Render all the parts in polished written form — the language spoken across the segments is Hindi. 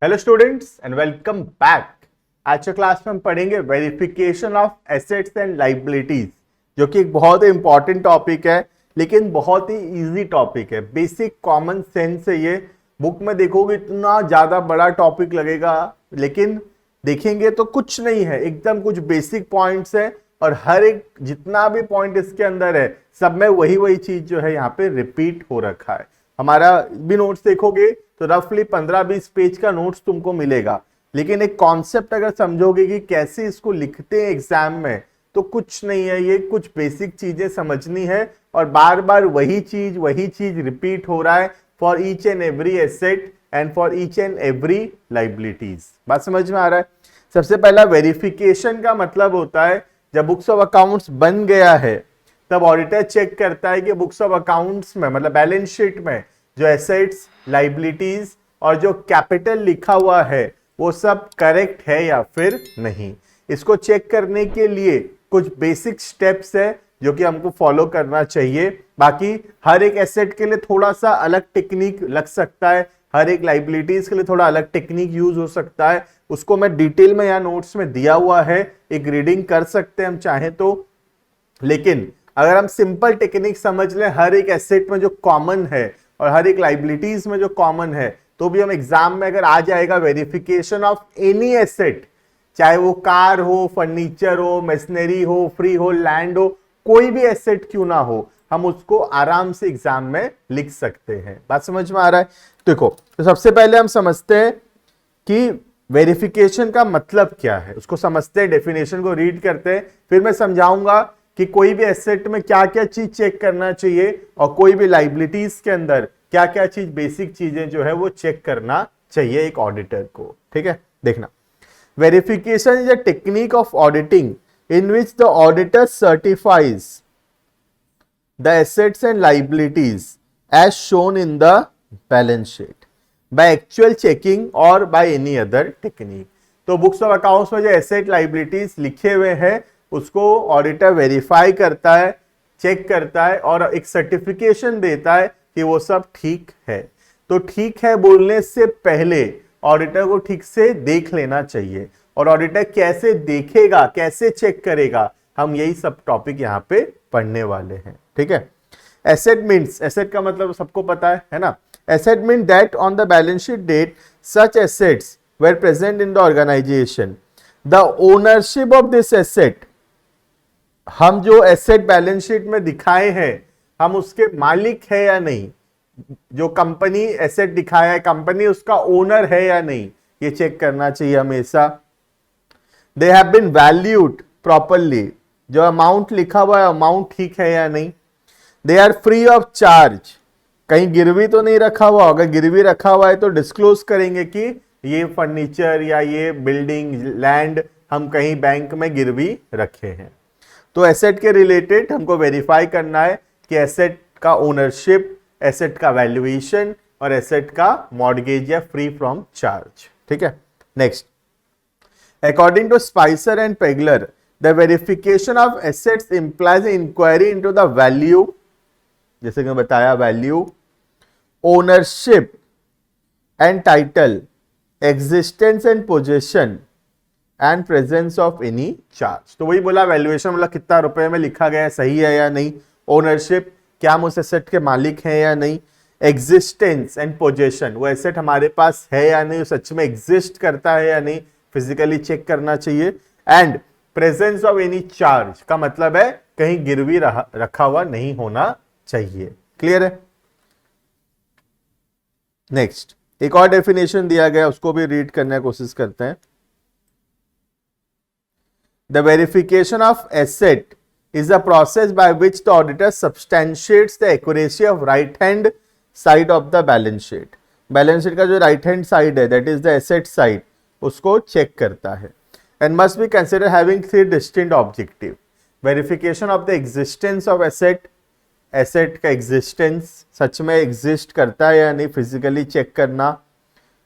Hello students and welcome back. आज के क्लास में हम पढ़ेंगे verification of assets and liabilities, जो कि एक बहुत ही इंपॉर्टेंट टॉपिक है, लेकिन बहुत ही इजी टॉपिक है। बेसिक कॉमन सेंस है ये। बुक में देखोगे इतना ज्यादा बड़ा टॉपिक लगेगा, लेकिन देखेंगे तो कुछ नहीं है, एकदम कुछ बेसिक पॉइंट्स है और हर एक जितना भी पॉइंट इसके अंदर है सब में वही वही चीज जो है यहाँ पे रिपीट हो रखा है। हमारा भी नोट्स देखोगे तो रफली 15-20 पेज का नोट्स तुमको मिलेगा, लेकिन एक कॉन्सेप्ट अगर समझोगे कि कैसे इसको लिखते हैं एग्जाम में, तो कुछ नहीं है। ये कुछ बेसिक चीजें समझनी है और बार बार वही चीज रिपीट हो रहा है for each and every asset and for each and every liabilities. बात समझ में आ रहा है? सबसे पहला वेरिफिकेशन का मतलब होता है जब बुक्स ऑफ अकाउंट्स बन गया है तब ऑडिटर चेक करता है कि बुक्स ऑफ अकाउंट्स में, मतलब बैलेंस शीट में, जो एसेट्स, लाइबिलिटीज और जो कैपिटल लिखा हुआ है वो सब करेक्ट है या फिर नहीं। इसको चेक करने के लिए कुछ बेसिक स्टेप्स है जो कि हमको फॉलो करना चाहिए। बाकी हर एक एसेट के लिए थोड़ा सा अलग टेक्निक लग सकता है, हर एक लाइबिलिटीज के लिए थोड़ा अलग टेक्निक यूज हो सकता है। उसको मैं डिटेल में यहाँ नोट्स में दिया हुआ है, एक रीडिंग कर सकते हैं हम चाहे तो। लेकिन अगर हम सिंपल टेक्निक समझ लें हर एक एसेट में जो कॉमन है और हर एक लाइबिलिटीज में जो कॉमन है, तो भी हम एग्जाम में अगर आ जाएगा वेरिफिकेशन ऑफ एनी एसेट, चाहे वो कार हो, फर्नीचर हो, मशीनरी हो, फ्री हो, लैंड हो, कोई भी एसेट क्यों ना हो, हम उसको आराम से एग्जाम में लिख सकते हैं। बात समझ में आ रहा है? देखो, तो सबसे पहले हम समझते हैं कि वेरिफिकेशन का मतलब क्या है, उसको समझते हैं, डेफिनेशन को रीड करते हैं, फिर मैं समझाऊंगा कि कोई भी एसेट में क्या क्या चीज चेक करना चाहिए और कोई भी लाइबिलिटीज के अंदर क्या क्या चीज, बेसिक चीजें जो है वो चेक करना चाहिए एक ऑडिटर को। ठीक है, देखना। Verification is a technique of auditing in which the auditor certifies the assets and liabilities as shown in the balance sheet by actual checking और बाय एनी अदर टेक्निक। तो बुक्स ऑफ अकाउंट्स में जो एसेट, लाइबिलिटीज लिखे हुए हैं उसको ऑडिटर वेरीफाई करता है, चेक करता है और एक सर्टिफिकेशन देता है कि वो सब ठीक है। तो ठीक है बोलने से पहले ऑडिटर को ठीक से देख लेना चाहिए, और ऑडिटर कैसे देखेगा, कैसे चेक करेगा, हम यही सब टॉपिक यहाँ पे पढ़ने वाले हैं। ठीक है। एसेट मीन्स, एसेट का मतलब सबको पता है ना? Asset mean that on the balance sheet date such assets were present in the organisation, the ownership of this asset, हम जो एसेट बैलेंस शीट में दिखाए हैं हम उसके मालिक है या नहीं, जो कंपनी एसेट दिखाया है कंपनी उसका ओनर है या नहीं, ये चेक करना चाहिए हमेशा। They have been valued properly, जो अमाउंट लिखा हुआ है अमाउंट ठीक है या नहीं। They are free of charge, कहीं गिरवी तो नहीं रखा हुआ, अगर गिरवी रखा हुआ है तो डिस्क्लोज करेंगे कि ये फर्नीचर या ये बिल्डिंग, लैंड हम कहीं बैंक में गिरवी रखे हैं। तो एसेट के रिलेटेड हमको वेरीफाई करना है कि एसेट का ओनरशिप, एसेट का वैल्यूएशन और एसेट का मॉर्गेज या फ्री फ्रॉम चार्ज। ठीक है। Next, according to Spicer and Pegler, the verification of assets implies inquiry into the value, जैसे कि बताया, value, ownership and title, existence and possession and presence of any charge. तो वही बोला, वैल्यूएशन मतलब कितना रुपए में लिखा गया है, सही है या नहीं। ओनरशिप, क्या हम उस एसेट के मालिक हैं या नहीं। एग्जिस्टेंस एंड पोजेशन, वो एसेट हमारे पास है या नहीं, सच में एग्जिस्ट करता है या नहीं, फिजिकली चेक करना चाहिए। And presence of any charge का मतलब है कहीं गिरवी रखा हुआ नहीं होना चाहिए। क्लियर है? नेक्स्ट, एक और डेफिनेशन दिया गया, उसको भी रीड करने की कोशिश करते हैं। The verification of asset is a process by which the auditor substantiates the accuracy of right hand side of the balance sheet. Balance sheet का जो right hand side है, that is the asset side, उसको check करता है। And must be considered having three distinct objective. Verification of the existence of asset, asset का existence सच में exist करता है या नहीं, physically check करना।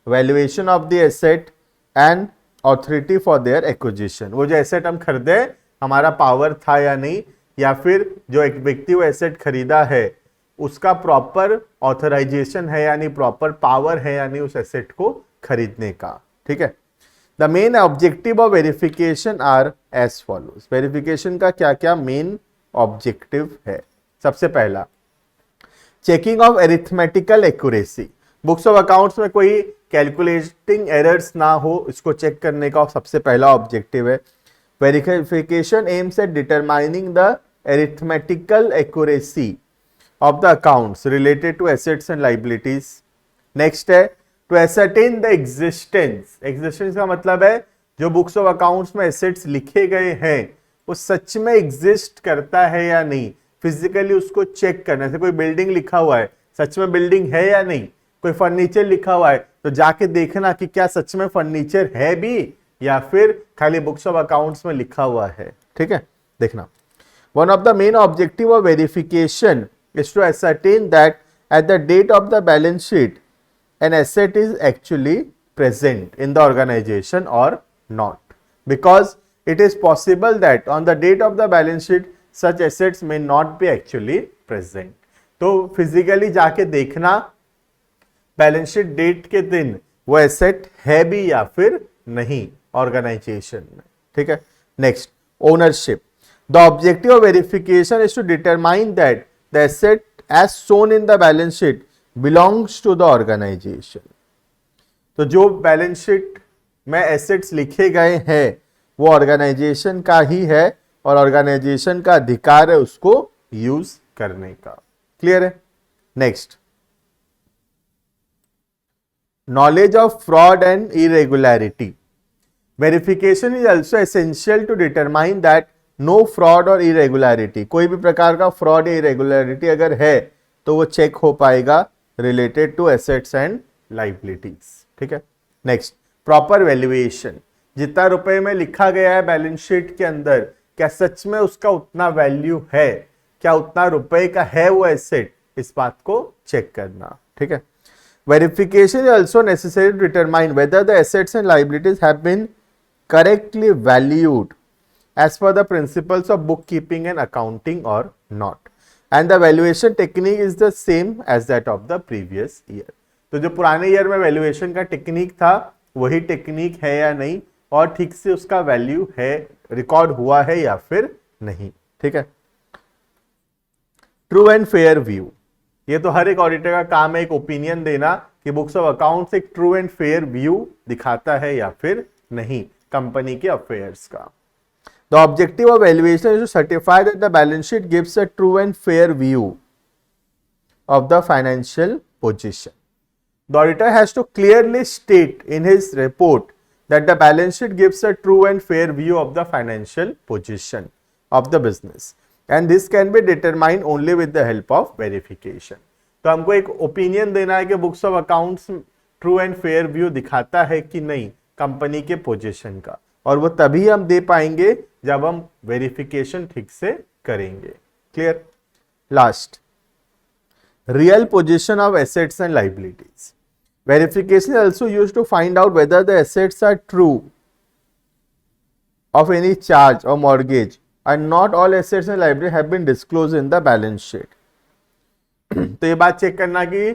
Valuation of the asset and authority for their acquisition, वो जो एसेट हम खरीदे हमारा पावर था या नहीं, या फिर जो एक व्यक्ति वो एसेट खरीदा है उसका प्रॉपर ऑथराइजेशन है यानी प्रॉपर पावर है यानी उस एसेट को खरीदने का, ठीक है। The main objective of verification are as follows. Verification का क्या क्या मेन ऑब्जेक्टिव है? सबसे पहला, checking of arithmetical accuracy. Books of accounts में कोई कैलकुलेटिंग एरर्स ना हो, इसको चेक करने का सबसे पहला ऑब्जेक्टिव है। Verification aims at determining the arithmetical accuracy of the accounts related to assets and liabilities. Next है to ascertain the existence. Existence का मतलब है जो बुक्स ऑफ अकाउंट्स में एसेट्स लिखे गए हैं वो सच में एग्जिस्ट करता है या नहीं, फिजिकली उसको चेक करना। जैसे कोई बिल्डिंग लिखा हुआ है, सच में बिल्डिंग है या नहीं। कोई फर्नीचर लिखा हुआ है तो जाके देखना कि क्या सच में फर्नीचर है भी या फिर खाली बुक्स ऑफ अकाउंट्स में लिखा हुआ है, ठीक है, देखना। One of the main objective of verification is to ascertain that at the date of the balance sheet an asset is actually present in the organization or not, because it is possible that on the date of the balance sheet such assets may not be actually present. तो फिजिकली जाके देखना बैलेंस शीट डेट के दिन वो एसेट है भी या फिर नहीं ऑर्गेनाइजेशन में, ठीक है। Next, ownership. The objective of verification is to determine that the asset as shown in the balance sheet belongs to the organization. तो जो बैलेंस शीट में एसेट्स लिखे गए हैं वो ऑर्गेनाइजेशन का ही है और ऑर्गेनाइजेशन का अधिकार है उसको यूज करने का। क्लियर है? Next, knowledge of fraud and irregularity. Verification is also essential to determine that no fraud और इरेगुलरिटी। कोई भी प्रकार का फ्रॉड या इरेगुलरिटी अगर है तो वो चेक हो पाएगा related to assets and liabilities, ठीक है। Next, proper valuation. जितना रुपए में लिखा गया है बैलेंस शीट के अंदर, क्या सच में उसका उतना वैल्यू है, क्या उतना रुपए का है वो एसेट, इस बात को चेक करना, ठीक है। Verification is also necessary to determine whether the assets and liabilities have been correctly valued as per the principles of bookkeeping and accounting or not, and the valuation technique is the same as that of the previous year. तो जो पुराने ईयर में वैल्यूएशन का टेक्निक था वही टेक्निक है या नहीं और ठीक से उसका वैल्यू है, रिकॉर्ड हुआ है या फिर नहीं, ठीक है। True and fair view. ये तो हर एक ऑडिटर का काम है एक ओपिनियन देना कि बुक्स ऑफ अकाउंट्स एक ट्रू एंड फेयर व्यू दिखाता है या फिर नहीं कंपनी के अफेयर्स का। The objective of valuation is to certify that the balance sheet gives a true and fair view of the financial position. The auditor has to clearly state in his report that the balance sheet gives a true and fair view of the financial position of the business, and this can be determined only with the help of verification. तो हमको एक ओपिनियन देना है कि books of accounts true and fair view दिखाता है कि नहीं कंपनी के पोजीशन का, और वो तभी हम दे पाएंगे जब हम वेरिफिकेशन ठीक से करेंगे। Clear? Last, real position of assets and liabilities. Verification is also used to find out whether the assets are true of any charge और mortgage and not all assets and liabilities have been disclosed in the balance sheet. तो ये बात चेक करना कि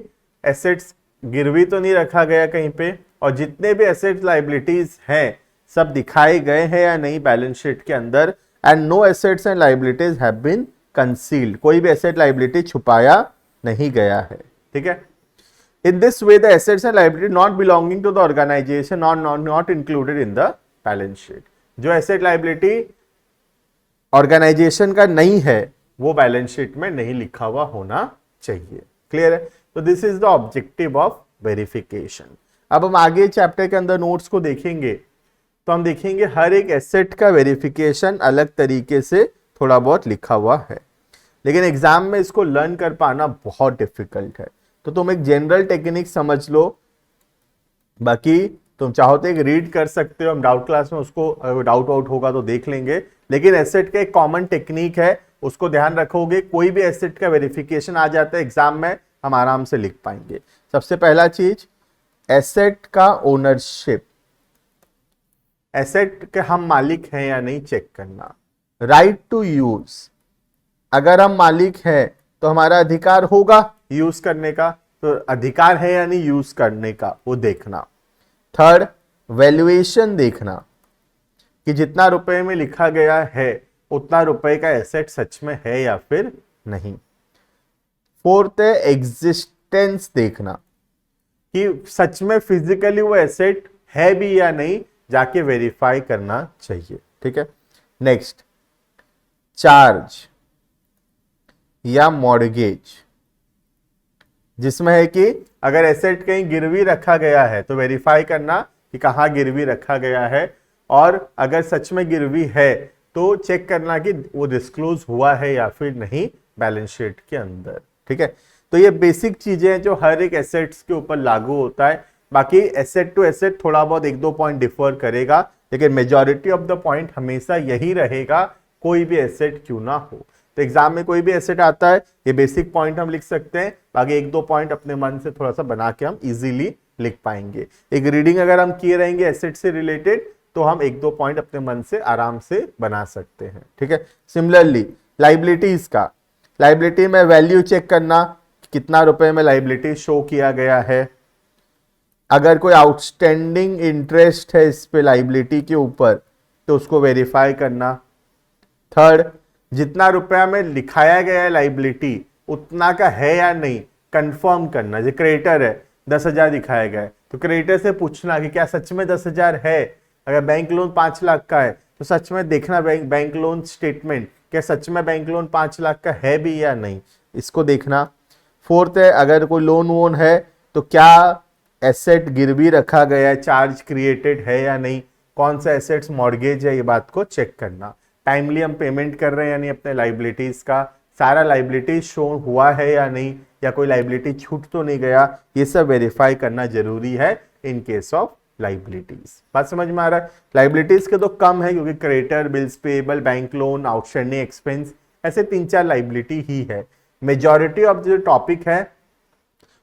एसेट्स गिरवी तो नहीं रखा गया कहीं पे, और जितने भी एसेट्स लाइबिलिटीज हैं सब दिखाए गए हैं या नहीं बैलेंस शीट के अंदर, and no assets and liabilities have been concealed. कोई भी एसेट लाइबिलिटी छुपाया नहीं गया है, ठीक है। In this way the assets and liability not belonging to the organisation और not included in the balance sheet. जो एसेट लाइबिलिटी ऑर्गेनाइजेशन का नहीं है वो बैलेंस शीट में नहीं लिखा हुआ होना चाहिए। क्लियर है? तो this is the objective of verification. अब हम आगे चैप्टर के अंदर नोट्स को देखेंगे तो हम देखेंगे हर एक एसेट का वेरिफिकेशन अलग तरीके से थोड़ा बहुत लिखा हुआ है, लेकिन एग्जाम में इसको लर्न कर पाना बहुत डिफिकल्ट है। तो तुम एक जनरल टेक्निक समझ लो, बाकी तुम चाहो तो एक रीड कर सकते हो, हम डाउट क्लास में उसको डाउट आउट होगा तो देख लेंगे, लेकिन एसेट का एक कॉमन टेक्निक है उसको ध्यान रखोगे। कोई भी एसेट का वेरिफिकेशन आ जाता है एग्जाम में हम आराम से लिख पाएंगे। सबसे पहला चीज, एसेट का ओनरशिप। एसेट के हम मालिक हैं या नहीं चेक करना। राइट टू यूज, अगर हम मालिक हैं तो हमारा अधिकार होगा यूज करने का, तो अधिकार है या नहीं यूज करने का वो देखना। थर्ड, वैल्यूएशन देखना कि जितना रुपए में लिखा गया है उतना रुपए का एसेट सच में है या फिर नहीं। फोर्थ है एग्जिस्टेंस देखना कि सच में फिजिकली वो एसेट है भी या नहीं, जाके वेरीफाई करना चाहिए। ठीक है। नेक्स्ट, चार्ज या मॉर्गेज, जिसमें है कि अगर एसेट कहीं गिरवी रखा गया है तो वेरीफाई करना कि कहाँ गिरवी रखा गया है, और अगर सच में गिरवी है तो चेक करना कि वो डिस्क्लोज हुआ है या फिर नहीं बैलेंस शीट के अंदर। ठीक है। तो ये बेसिक चीजें हैं जो हर एक एसेट्स के ऊपर लागू होता है। बाकी एसेट टू एसेट थोड़ा बहुत एक दो पॉइंट डिफर करेगा, लेकिन मेजॉरिटी ऑफ द पॉइंट हमेशा यही रहेगा, कोई भी एसेट क्यों ना हो। तो एग्जाम में कोई भी एसेट आता है, ये बेसिक पॉइंट हम लिख सकते हैं, बाकी एक दो पॉइंट अपने मन से थोड़ा सा बना के हम इजीली लिख पाएंगे। एक रीडिंग अगर हम किए रहेंगे एसेट से रिलेटेड तो हम एक दो पॉइंट अपने मन से आराम से बना सकते हैं। ठीक है। सिमिलरली लाइबिलिटीज का, लाइबिलिटी में वैल्यू चेक करना, कितना रुपए में लाइबिलिटी शो किया गया है, अगर कोई आउटस्टैंडिंग इंटरेस्ट है इस पे लाइबिलिटी के ऊपर तो उसको वेरीफाई करना। थर्ड, जितना रुपया में लिखाया गया है लाइबिलिटी उतना का है या नहीं कंफर्म करना। जो क्रेडिटर है 10,000 दिखाया गया है तो क्रेडिटर से पूछना कि क्या सच में 10,000 है। अगर बैंक लोन 5 लाख का है तो सच में देखना बैंक लोन स्टेटमेंट, क्या सच में बैंक लोन 5 लाख का है भी या नहीं, इसको देखना। फोर्थ है, अगर कोई लोन वोन है तो क्या एसेट गिरवी रखा गया है, चार्ज क्रिएटेड है या नहीं, कौन सा एसेट्स मॉर्गेज है, ये बात को चेक करना। टाइमली हम पेमेंट कर रहे हैं या नहीं अपने लाइबिलिटीज का, सारा लाइबिलिटी शो हुआ है या नहीं, या कोई लाइबिलिटी छूट तो नहीं गया, ये सब वेरीफाई करना जरूरी है इन केस ऑफ लाइबिलिटीज। बात समझ में आ रहा है। लाइबिलिटीज के तो कम है क्योंकि creditor, bills payable, bank loan, outstanding expense, ऐसे 3-4 लाइबिलिटी ही है। मेजॉरिटी ऑफ जो टॉपिक है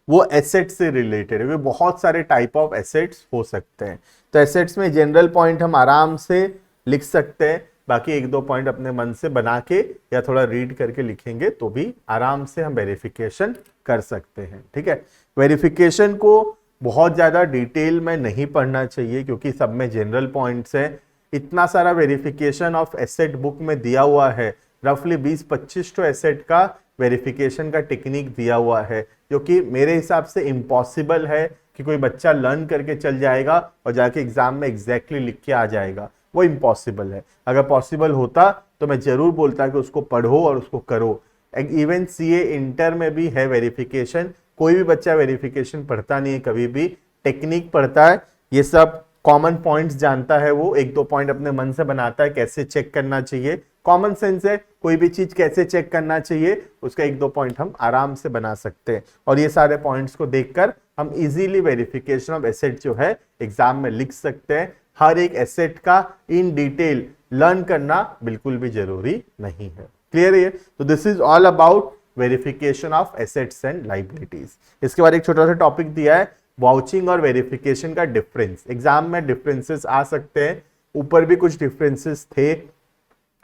वो एसेट से रिलेटेड है, बहुत सारे टाइप ऑफ एसेट्स हो सकते हैं। तो एसेट्स में जनरल पॉइंट हम आराम से लिख सकते हैं, बाकी एक दो पॉइंट अपने मन से बना के या थोड़ा रीड करके लिखेंगे तो भी आराम से हम वेरिफिकेशन कर सकते हैं। ठीक है। वेरिफिकेशन को बहुत ज्यादा डिटेल में नहीं पढ़ना चाहिए क्योंकि सब में जनरल पॉइंट्स है। इतना सारा वेरिफिकेशन ऑफ एसेट बुक में दिया हुआ है, रफली 20-25 तो एसेट का वेरिफिकेशन का टेक्निक दिया हुआ है, जो कि मेरे हिसाब से इम्पॉसिबल है कि कोई बच्चा लर्न करके चल जाएगा और जाके एग्जाम में एग्जैक्टली लिख के आ जाएगा। वो इम्पॉसिबल है। अगर पॉसिबल होता तो मैं जरूर बोलता कि उसको पढ़ो और उसको करो। इवन सीए इंटर में भी है वेरिफिकेशन, कोई भी बच्चा वेरिफिकेशन पढ़ता नहीं है, कभी भी टेक्निक पढ़ता है, ये सब कॉमन पॉइंट्स जानता है, वो एक दो पॉइंट अपने मन से बनाता है कैसे चेक करना चाहिए। कॉमन सेंस है, कोई भी चीज कैसे चेक करना चाहिए उसका एक दो पॉइंट हम आराम से बना सकते हैं, और ये सारे पॉइंट्स को देखकर हम इजीली वेरिफिकेशन ऑफ एसेट जो है एग्जाम में लिख सकते हैं। हर एक एसेट का इन डिटेल लर्न करना बिल्कुल भी जरूरी नहीं है। क्लियर है? तो this is all about verification of assets and liabilities. इसके बाद एक छोटा सा टॉपिक दिया है, वाउचिंग और वेरिफिकेशन का डिफरेंस। एग्जाम में डिफरेंसेस आ सकते हैं, ऊपर भी कुछ डिफरेंसेस थे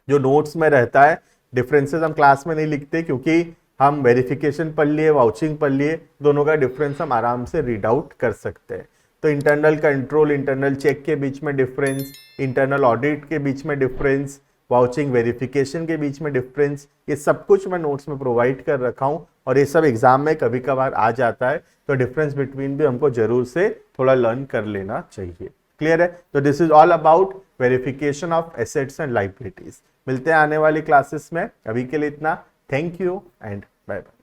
जो नोट्स में रहता है। डिफरेंसेस हम क्लास में नहीं लिखते क्योंकि हम वेरिफिकेशन पढ़ लिए, वाउचिंग पढ़ लिए, दोनों का डिफरेंस हम आराम से रीड आउट कर सकते हैं। तो इंटरनल कंट्रोल, इंटरनल चेक के बीच में डिफरेंस, इंटरनल ऑडिट के बीच में डिफरेंस, वाउचिंग वेरिफिकेशन के बीच में डिफरेंस, ये सब कुछ मैं नोट्स में प्रोवाइड कर रखा हूँ, और ये सब एग्जाम में कभी कभार आ जाता है, तो डिफरेंस बिटवीन भी हमको जरूर से थोड़ा लर्न कर लेना चाहिए। क्लियर है? तो this is all about verification of assets and liabilities. मिलते हैं आने वाली क्लासेस में, अभी के लिए इतना। Thank you and bye bye.